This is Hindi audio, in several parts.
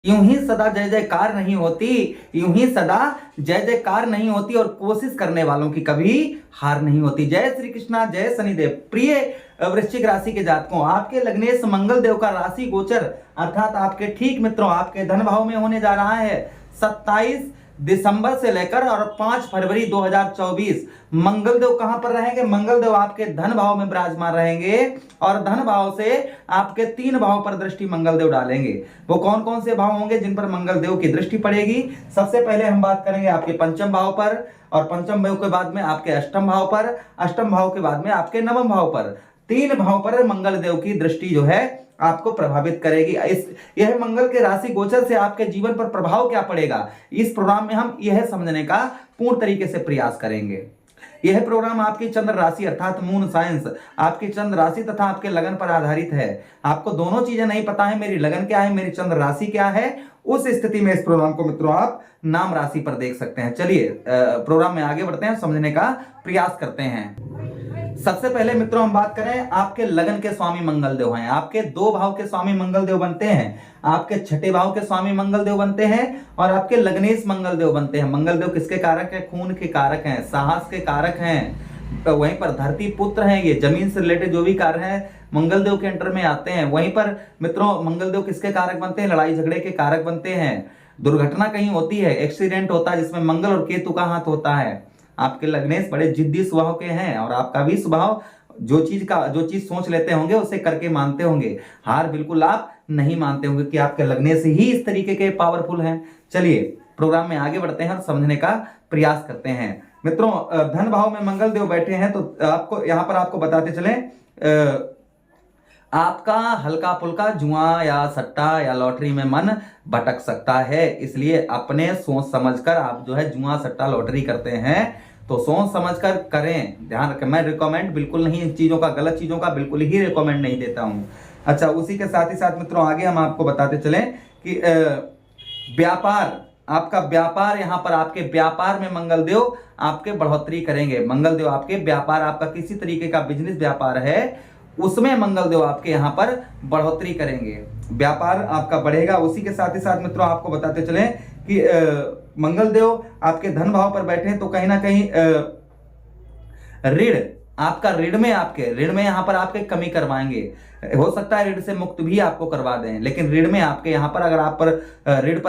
यूं ही सदा जय जयकार नहीं होती, यूं ही सदा जय जयकार नहीं होती और कोशिश करने वालों की कभी हार नहीं होती। जय श्री कृष्णा, जय शनिदेव। प्रिय वृश्चिक राशि के जातकों, आपके लग्नेश मंगल देव का राशि गोचर अर्थात आपके ठीक मित्रों आपके धन भाव में होने जा रहा है 27 दिसंबर से लेकर और 5 फरवरी 2024। मंगल देव कहां पर रहेंगे? मंगल देव आपके धन भाव में विराजमान रहेंगे और धन भाव से आपके 3 भाव पर दृष्टि मंगल देव डालेंगे। वो कौन कौन से भाव होंगे जिन पर मंगल देव की दृष्टि पड़ेगी? सबसे पहले हम बात करेंगे आपके पंचम भाव पर और पंचम भाव के बाद में आपके अष्टम भाव पर, अष्टम भाव के बाद में आपके नवम भाव पर। 3 भाव पर मंगल देव की दृष्टि जो है आपको प्रभावित करेगी। यह मंगल के राशि गोचर से आपके जीवन पर प्रभाव क्या पड़ेगा, इस प्रोग्राम में हम यह समझने का पूर्ण तरीके से प्रयास करेंगे। यह प्रोग्राम आपकी चंद्र राशि अर्थात मून साइंस आपकी चंद्र राशि तथा आपके लगन पर आधारित है। आपको दोनों चीजें नहीं पता है, मेरी लगन क्या है, मेरी चंद्र राशि क्या है, उस स्थिति में इस प्रोग्राम को मित्रों आप नाम राशि पर देख सकते हैं। चलिए प्रोग्राम में आगे बढ़ते हैं, समझने का प्रयास करते हैं। सबसे पहले मित्रों हम बात करें, आपके लगन के स्वामी मंगल देव हैं, आपके 2 भाव के स्वामी मंगल देव बनते हैं, आपके 6ठे भाव के स्वामी मंगल देव बनते हैं और आपके लग्नेश मंगल देव बनते हैं। मंगल देव किसके कारक हैं? खून के कारक हैं, साहस के कारक हैं। तो वहीं पर धरती पुत्र हैं, ये जमीन से रिलेटेड जो भी कार्य हैं मंगल देव के अंडर में आते हैं। वहीं पर मित्रों मंगल देव किसके कारक बनते हैं? लड़ाई झगड़े के कारक बनते हैं। दुर्घटना कहीं होती है, एक्सीडेंट होता है जिसमें मंगल और केतु का हाथ होता है। आपके लग्नेश बड़े जिद्दी स्वभाव के हैं और आपका भी स्वभाव जो चीज सोच लेते होंगे उसे करके मानते होंगे। हार बिल्कुल आप नहीं मानते होंगे कि आपके लग्नेश ही इस तरीके के पावरफुल हैं। चलिए प्रोग्राम में आगे बढ़ते हैं और समझने का प्रयास करते हैं। मित्रों धन भाव में मंगल देव बैठे हैं तो आपको यहां पर आपको बताते चले आपका हल्का फुल्का जुआ या सट्टा या लॉटरी में मन भटक सकता है, इसलिए अपने सोच समझकर आप जो है जुआ सट्टा लॉटरी करते हैं तो सोच समझकर करें। ध्यान रखें, मैं रिकमेंड बिल्कुल नहीं इन चीजों का, गलत चीजों का बिल्कुल ही रिकमेंड नहीं देता हूं। अच्छा, उसी के साथ ही साथ मित्रों आगे हम आपको बताते चलें कि व्यापार, आपका व्यापार, यहां पर आपके व्यापार में मंगल देव आपके बढ़ोतरी करेंगे। मंगल देव आपके व्यापार, आपका किसी तरीके का बिजनेस व्यापार है उसमें मंगल देव आपके यहां पर बढ़ोतरी करेंगे, व्यापार आपका बढ़ेगा। उसी के साथ ही साथ मित्रों आपको बताते चलें कि मंगल देव आपके धन भाव पर बैठे तो कहीं ना कहीं ऋण, आपका ऋण में यहां पर आपके कमी करवाएंगे। हो सकता है ऋण से मुक्त भी आपको करवा दें, लेकिन ऋण में आपके यहां पर अगर आप पर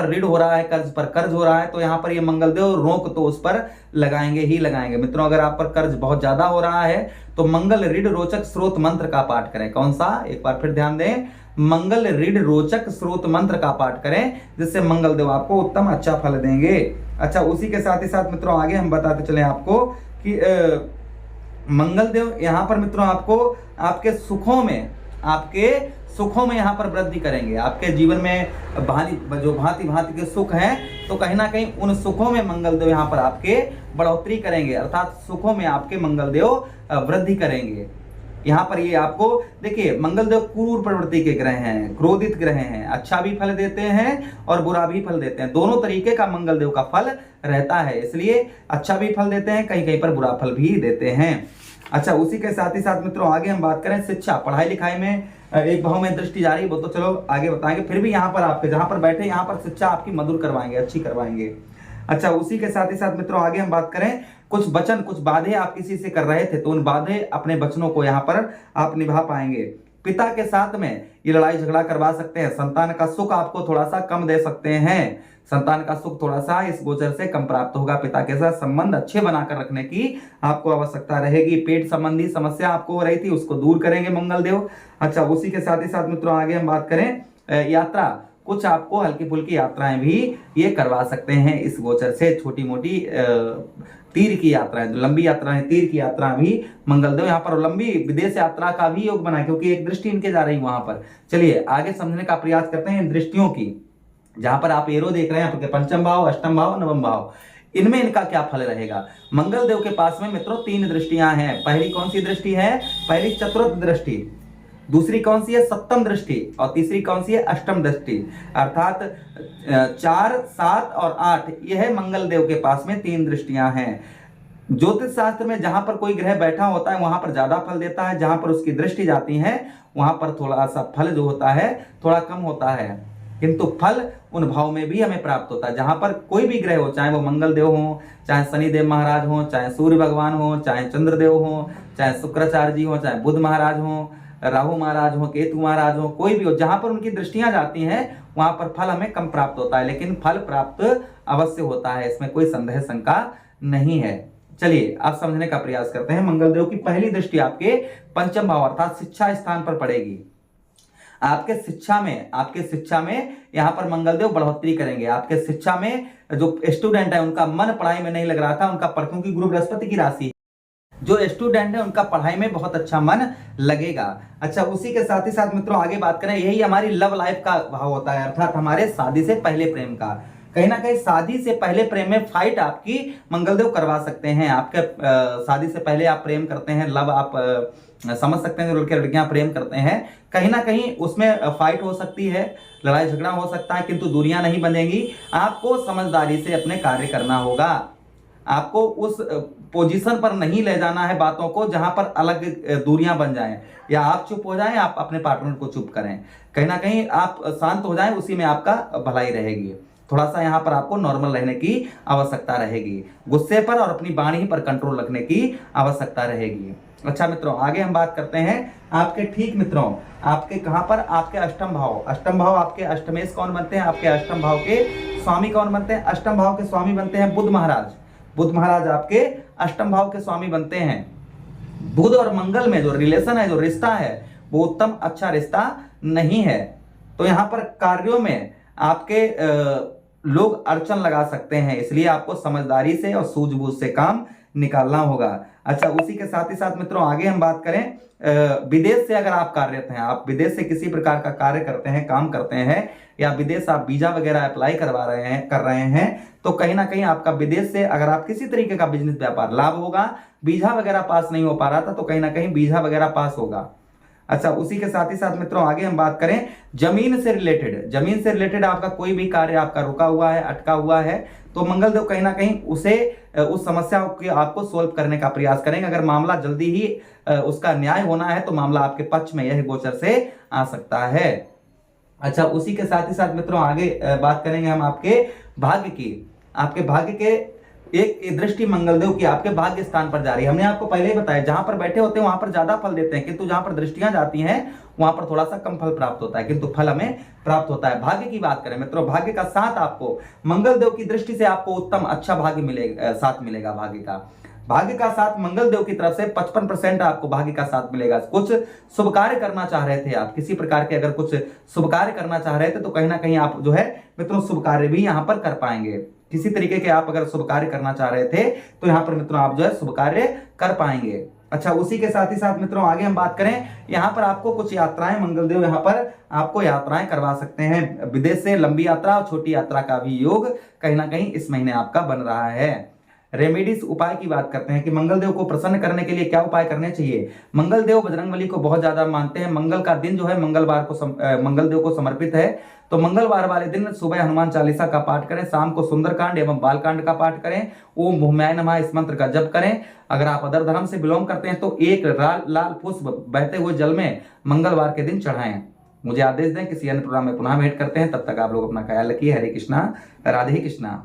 ऋण हो रहा है, कर्ज पर कर्ज हो रहा है तो यहां पर ये मंगल देव रोक तो उस पर लगाएंगे ही लगाएंगे। मित्रों अगर आप पर कर्ज बहुत ज्यादा हो रहा है तो मंगल ऋण रोचक स्रोत मंत्र का पाठ करें। कौन सा? एक बार फिर ध्यान दें, मंगल ऋण रोचक स्रोत मंत्र का पाठ करें जिससे मंगल देव आपको उत्तम अच्छा फल देंगे। अच्छा, उसी के साथ ही साथ मित्रों आगे हम बताते चले आपको कि मंगल देव यहां पर मित्रों आपको आपके सुखों में यहां पर वृद्धि करेंगे। आपके जीवन में भांति भांति के सुख हैं तो कहीं ना कहीं उन सुखों में मंगल देव यहां पर आपके बढ़ोतरी करेंगे, अर्थात सुखों में आपके मंगल देव वृद्धि करेंगे। यहां पर ये आपको देखिए, मंगल देव क्रूर प्रवृत्ति के ग्रह हैं, क्रोधित ग्रह हैं, अच्छा भी फल देते हैं और बुरा भी फल देते हैं। दोनों तरीके का मंगल देव का फल रहता है, इसलिए अच्छा भी फल देते हैं, कहीं कहीं पर बुरा फल भी देते हैं। अच्छा, उसी के साथ ही साथ मित्रों आगे हम बात करें शिक्षा, पढ़ाई लिखाई में एक भाव में दृष्टि जा रही है, वो तो चलो आगे बताएंगे, फिर भी यहाँ पर आपके जहां पर बैठे यहाँ पर शिक्षा आपकी मधुर करवाएंगे, अच्छी करवाएंगे। अच्छा, उसी के साथ ही साथ मित्रों आगे हम बात करें, कुछ वचन, कुछ बाधे आप किसी से कर रहे थे तो उन बाधे अपने वचनों को यहाँ पर आप निभा पाएंगे। पिता के साथ में ये लड़ाई झगड़ा करवा सकते हैं। संतान का सुख आपको थोड़ा सा कम दे सकते हैं, संतान का सुख थोड़ा सा इस गोचर से कम प्राप्त होगा। पिता के साथ संबंध अच्छे बनाकर रखने की आपको आवश्यकता रहेगी। पेट संबंधी समस्या आपको हो रही थी उसको दूर करेंगे मंगल देव। अच्छा, उसी के साथ ही साथ मित्रों आगे हम बात करें यात्रा, कुछ आपको हल्की फुल्की यात्राएं भी ये करवा सकते हैं इस गोचर से। छोटी मोटी तीर की यात्राएं, जो लंबी यात्रा है, तीर की यात्रा भी मंगल देव यहाँ पर लंबी विदेश यात्रा का भी योग बनाए क्योंकि एक दृष्टि इनके जा रही वहां पर। चलिए आगे समझने का प्रयास करते हैं इन दृष्टियों की। जहां पर आप एरो देख रहे हैं आपके पंचम भाव, अष्टम भाव, नवम भाव, इनमें इनका क्या फल रहेगा। मंगल देव के पास में मित्रों 3 दृष्टियां हैं। पहली कौन सी दृष्टि है? पहली चतुर्थ दृष्टि, दूसरी कौन सी है? सप्तम दृष्टि, और तीसरी कौन सी है? अष्टम दृष्टि, अर्थात 4, 7 और 8, यह मंगल देव के पास में 3 दृष्टियां हैं। ज्योतिष शास्त्र में जहां पर कोई ग्रह बैठा होता है वहां पर ज्यादा फल देता है, जहां पर उसकी दृष्टि जाती है वहां पर थोड़ा सा फल जो होता है थोड़ा कम होता है। किंतु फल उन भाव में भी हमें प्राप्त होता है जहां पर कोई भी ग्रह हो, चाहे वो मंगल देव हो, चाहे शनिदेव महाराज हो, चाहे सूर्य भगवान हो, चाहे चंद्रदेव हो, चाहे शुक्राचार्य जी हो, चाहे बुध महाराज हो, राहु महाराज हो, केतु महाराज हो, कोई भी हो, जहां पर उनकी दृष्टियां जाती हैं वहां पर फल हमें कम प्राप्त होता है, लेकिन फल प्राप्त अवश्य होता है, इसमें कोई संदेह शंका नहीं है। चलिए आप समझने का प्रयास करते हैं। मंगलदेव की पहली दृष्टि आपके पंचम भाव अर्थात शिक्षा स्थान पर पड़ेगी। आपके शिक्षा में यहां पर मंगलदेव बढ़ोतरी करेंगे। आपके शिक्षा में जो स्टूडेंट है उनका मन पढ़ाई में नहीं लग रहा था, उनका क्योंकि गुरु बृहस्पति की राशि, जो स्टूडेंट है उनका पढ़ाई में बहुत अच्छा मन लगेगा। अच्छा, उसी के साथ ही साथ मित्रों आगे बात करें, यही हमारी लव लाइफ का भाव होता है, अर्थात हमारे शादी से पहले प्रेम का। कहीं ना कहीं शादी से पहले प्रेम में फाइट आपकी मंगलदेव करवा सकते हैं। आपके शादी से पहले आप प्रेम करते हैं, लव आप समझ सकते हैं, जो लड़के लड़कियां प्रेम करते हैं, कहीं ना कहीं उसमें फाइट हो सकती है, लड़ाई झगड़ा हो सकता है, किंतु दूरियां नहीं बनेंगी। आपको समझदारी से अपने कार्य करना होगा। आपको उस पोजीशन पर नहीं ले जाना है बातों को जहां पर अलग दूरियां बन जाएं, या आप चुप हो जाएं, आप अपने पार्टनर को चुप करें, कहीं ना कहीं आप शांत हो जाएं, उसी में आपका भलाई रहेगी। थोड़ा सा यहाँ पर आपको नॉर्मल रहने की आवश्यकता रहेगी, गुस्से पर और अपनी वाणी पर कंट्रोल रखने की आवश्यकता रहेगी। अच्छा मित्रों, आगे हम बात करते हैं आपके, ठीक मित्रों, आपके कहां पर, आपके अष्टम भाव आपके अष्टमेश कौन बनते हैं? आपके अष्टम भाव के स्वामी कौन बनते हैं? अष्टम भाव के स्वामी बनते हैं बुध महाराज आपके अष्टम भाव के स्वामी बनते हैं। बुध और मंगल में जो रिलेशन है, जो रिश्ता है, वो उत्तम अच्छा रिश्ता नहीं है। तो यहां पर कार्यों में आपके लोग अड़चन लगा सकते हैं, इसलिए आपको समझदारी से और सूझबूझ से काम निकालना होगा। अच्छा, उसी के साथ ही साथ मित्रों आगे हम बात करें, विदेश से अगर आप कार्यरत हैं, आप विदेश से किसी प्रकार का कार्य करते हैं, काम करते हैं, या विदेश आप वीजा वगैरह अप्लाई कर रहे हैं, तो कहीं ना कहीं आपका विदेश से अगर आप किसी तरीके का बिजनेस व्यापार लाभ होगा। वीजा वगैरह पास नहीं हो पा रहा था, तो कहीं ना कहीं वीजा वगैरह पास होगा। अच्छा, उसी के साथ ही साथ मित्रों आगे हम बात करें, जमीन से रिलेटेड आपका कोई भी कार्य आपका रुका हुआ है, अटका हुआ है, तो मंगलदेव कहीं ना कहीं उस समस्या को आपको सोल्व करने का प्रयास करेंगे। अगर मामला जल्दी ही उसका न्याय होना है तो मामला आपके पक्ष में यह गोचर से आ सकता है। अच्छा, उसी के साथ ही साथ मित्रों आगे बात करेंगे हम आपके भाग्य की। आपके भाग्य के एक दृष्टि मंगलदेव की आपके भाग्य स्थान पर जा रही है। हमने आपको पहले ही बताया, जहां पर बैठे होते हैं वहां पर ज्यादा फल देते हैं, किंतु जहां पर दृष्टियां जाती हैं वहां पर थोड़ा सा कम फल प्राप्त होता है, किंतु फल हमें प्राप्त होता है। भाग्य की बात करें मित्रों, भाग्य का साथ आपको मंगलदेव की दृष्टि से आपको उत्तम अच्छा भाग्य मिलेगा, साथ मिलेगा। भाग्य का साथ मंगलदेव की तरफ से 55% आपको भाग्य का साथ मिलेगा। कुछ शुभ कार्य करना चाह रहे थे आप, किसी प्रकार के अगर कुछ शुभ कार्य करना चाह रहे थे, तो कहीं ना कहीं आप जो है मित्रों शुभ कार्य भी यहां पर कर पाएंगे। किसी तरीके के आप अगर शुभ कार्य करना चाह रहे थे, तो यहां पर मित्रों आप जो है शुभ कार्य कर पाएंगे। अच्छा, उसी के साथ ही साथ मित्रों आगे हम बात करें, यहां पर आपको कुछ यात्राएं मंगलदेव यहां पर आपको यात्राएं करवा सकते हैं। विदेश से लंबी यात्रा और छोटी यात्रा का भी योग कहीं ना कहीं इस महीने आपका बन रहा है। रेमेडीज उपाय की बात करते हैं कि मंगलदेव को प्रसन्न करने के लिए क्या उपाय करने चाहिए। मंगलदेव बजरंगबली को बहुत ज्यादा मानते हैं। मंगल का दिन जो है मंगलदेव को समर्पित है, तो मंगलवार वाले दिन सुबह हनुमान चालीसा का पाठ करें, शाम को सुंदरकांड एवं बालकांड का पाठ करें, ओम भूम्याय नमः इस मंत्र का जप करें। अगर आप अदर धर्म से बिलोंग करते हैं तो एक लाल पुष्प बहते हुए जल में मंगलवार के दिन चढ़ाएं। मुझे आदेश दें, किसी अन्य प्रोग्राम में पुनः भेंट करते हैं, तब तक आप लोग अपना ख्याल रखिए। हरे कृष्णा, राधे कृष्णा।